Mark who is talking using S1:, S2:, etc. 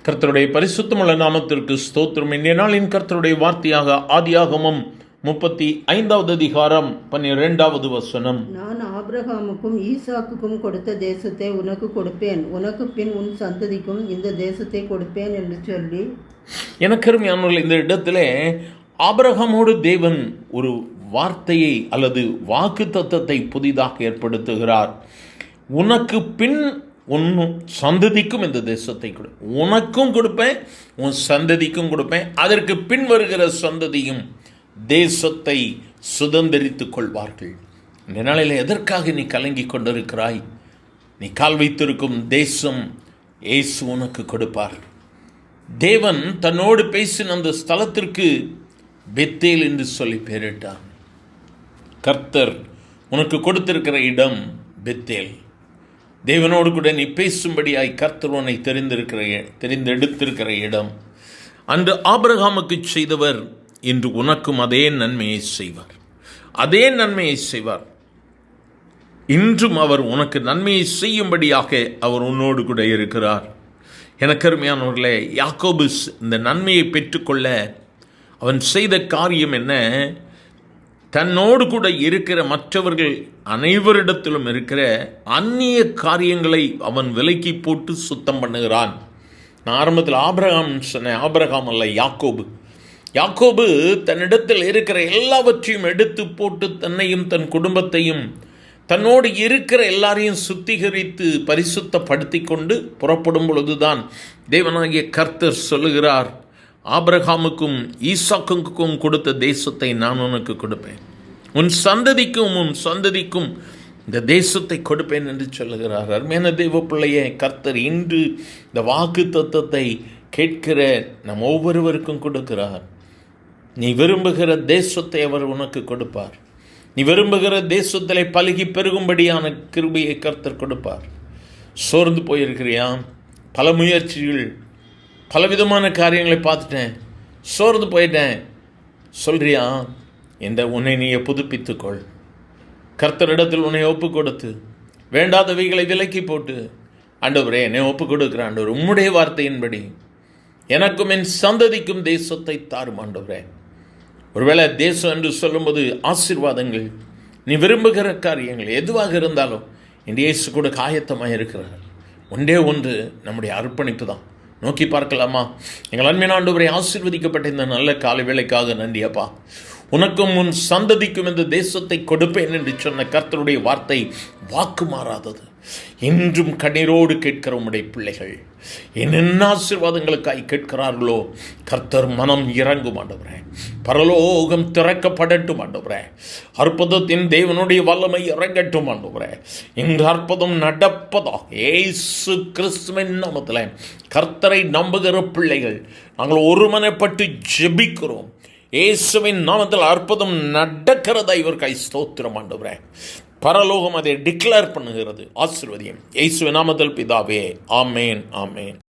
S1: கர்த்தருடைய பரிசுத்தமுள்ள நாமத்திற்கு ஸ்தோத்திரம். இன்றைய நாளின் கர்த்தருடைய வார்த்தையாக ஆதியாகமம் 35வது அதிகாரம் 12வது வசனம்.
S2: நான் ஆபிரகாமுக்கும் ஈசாக்குக்கும் கொடுத்த தேசத்தை உனக்கு கொடுப்பேன், உனக்கு பின் உன் சந்ததிக்கும் இந்த தேசத்தை கொடுப்பேன் என்று சொல்லி.
S1: எனக்கு அருமையானவர்களே, இந்த இடத்திலே ஆபிரகாமோடு தேவன் ஒரு வார்த்தையை அல்லது வாக்கு தத்தத்தை புதிதாக ஏற்படுத்துகிறார். உனக்கு பின் உன் சந்ததிக்கும் இந்த தேசத்தை கொடு, உனக்கும் கொடுப்பேன், உன் சந்ததிக்கும் கொடுப்பேன், அதற்கு பின் வருகிற சந்ததியும் தேசத்தை சுதந்திரித்துக் கொள்வார்கள். இந்த நாளில் எதற்காக நீ கலங்கி கொண்டிருக்கிறாய்? நீ கால் வைத்திருக்கும் தேசம் இயேசு உனக்கு கொடுப்பார். தேவன் தன்னோடு பேசின அந்த ஸ்தலத்திற்கு பெத்தேல் என்று சொல்லி பெயரிட்டான். கர்த்தர் உனக்கு கொடுத்திருக்கிற இடம் பெத்தேல். தேவனோடு கூட நீ பேசும்படியாய் கர்த்தர் உன்னை தெரிந்தெடுத்திருக்கிற இடம். அன்று ஆபிரகாமுக்கு செய்தவர் இன்று உனக்கும் அதே நன்மையை செய்வார். அதே நன்மையை செய்வார். இன்றும் அவர் உனக்கு நன்மையை செய்யும்படியாக அவர் உன்னோடு கூட இருக்கிறார். எனக்கு அருமையானவர்களே, யாக்கோபு இந்த நன்மையை பெற்றுக்கொள்ள அவன் செய்த காரியம் என்ன? தன்னோடு கூட இருக்கிற மற்றவர்கள் அனைவரிடத்திலும் இருக்கிற அந்நிய காரியங்களை அவன் விலக்கி போட்டு சுத்தம் பண்ணுகிறான். நான் ஆரம்பத்தில் ஆபிரகாம் சொன்னேன், ஆபிரகாம் அல்ல, யாக்கோபு. யாக்கோபு தன்னிடத்தில் இருக்கிற எல்லாவற்றையும் எடுத்து போட்டு தன்னையும் தன் குடும்பத்தையும் தன்னோடு இருக்கிற எல்லாரையும் சுத்திகரித்து பரிசுத்தப்படுத்தி கொண்டு புறப்படும் பொழுதுதான் தேவனாகிய கர்த்தர் சொல்லுகிறார், ஆபிரகாமுக்கும் ஈசாக்குக்கும் கொடுத்த தேசத்தை நான் உனக்கு கொடுப்பேன், உன் சந்ததிக்கும் இந்த தேசத்தை கொடுப்பேன் என்று சொல்லுகிறார். அருமையான தேவ பிள்ளையே, கர்த்தர் இன்று இந்த வாக்கு தத்தத்தை கேட்கிற நம் ஒவ்வொருவருக்கும் கொடுக்கிறார். நீ விரும்புகிற தேசத்தை அவர் உனக்கு கொடுப்பார். நீ விரும்புகிற தேசத்திலே பலுகி பெருகும்படியான கிருபையை கர்த்தர் கொடுப்பார். சோர்ந்து போயிருக்கிறியா? பல முயற்சிகள், பலவிதமான காரியங்களை பார்த்துட்டேன், சோர்ந்து போயிட்டேன் சொல்றியா? உன்னை நீயை புதுப்பித்துக்கொள். கர்த்தரிடத்தில் உன்னை ஒப்பு கொடுத்து வேண்டாதவைகளை விலக்கி போட்டு, ஆண்டவரே என்னை ஒப்பு கொடுக்கிற ஆண்டவர், உம்முடைய வார்த்தையின்படி எனக்கும் என் சந்ததிக்கும் தேசத்தை தாரும் ஆண்டவரே. ஒருவேளை தேசம் என்று சொல்லும்போது ஆசீர்வாதங்கள், நீ விரும்புகிற காரியங்கள் எதுவாக இருந்தாலும் இந்த இயேசு கூட ஆயத்தமாக இருக்கிறார். ஒன்றே ஒன்று, நம்முடைய அர்ப்பணிப்பு தான். நோக்கி பார்க்கலாமா? எங்கள் அன்பின் ஆண்டவரை, ஆசீர்வதிக்கப்பட்ட இந்த நல்ல காலை வேளைக்காக நன்றி அப்பா. உனக்கும் உன் சந்ததிக்கும் இந்த தேசத்தை கொடுப்பேன் என்று சொன்ன கர்த்தருடைய வார்த்தை வாக்கு மாறாதது. இன்றும் கண்ணீரோடு கேட்கிற உம்முடைய பிள்ளைகள் என்னென்ன ஆசீர்வாதங்களுக்காய் கேட்கிறார்களோ, கர்த்தர் மனம் இறங்கும் ஆண்டவரே. பரலோகம் திறக்கப்படட்டும் ஆண்டவரே. அற்புதத்தின் தேவனுடைய வல்லமை இறங்கட்டும் ஆண்டவரே. இன்று அற்புதம் நடப்பதாக இயேசு கிறிஸ்துவின் நாமத்தில் கர்த்தரை நம்புகிற பிள்ளைகள் நாங்கள் ஒருமனப்பட்டு ஜெபிக்கிறோம். இயேசுவின் நாமத்தில் அற்புதம் நடக்கிறதா இவர்களை ஸ்தோத்திரம் ஆண்டவரே. பரலோகம் அதை டிக்ளேர் பண்ணுகிறது. ஆசீர்வதியும் இயேசுவின் நாமத்தில் பிதாவே. ஆமேன், ஆமேன்.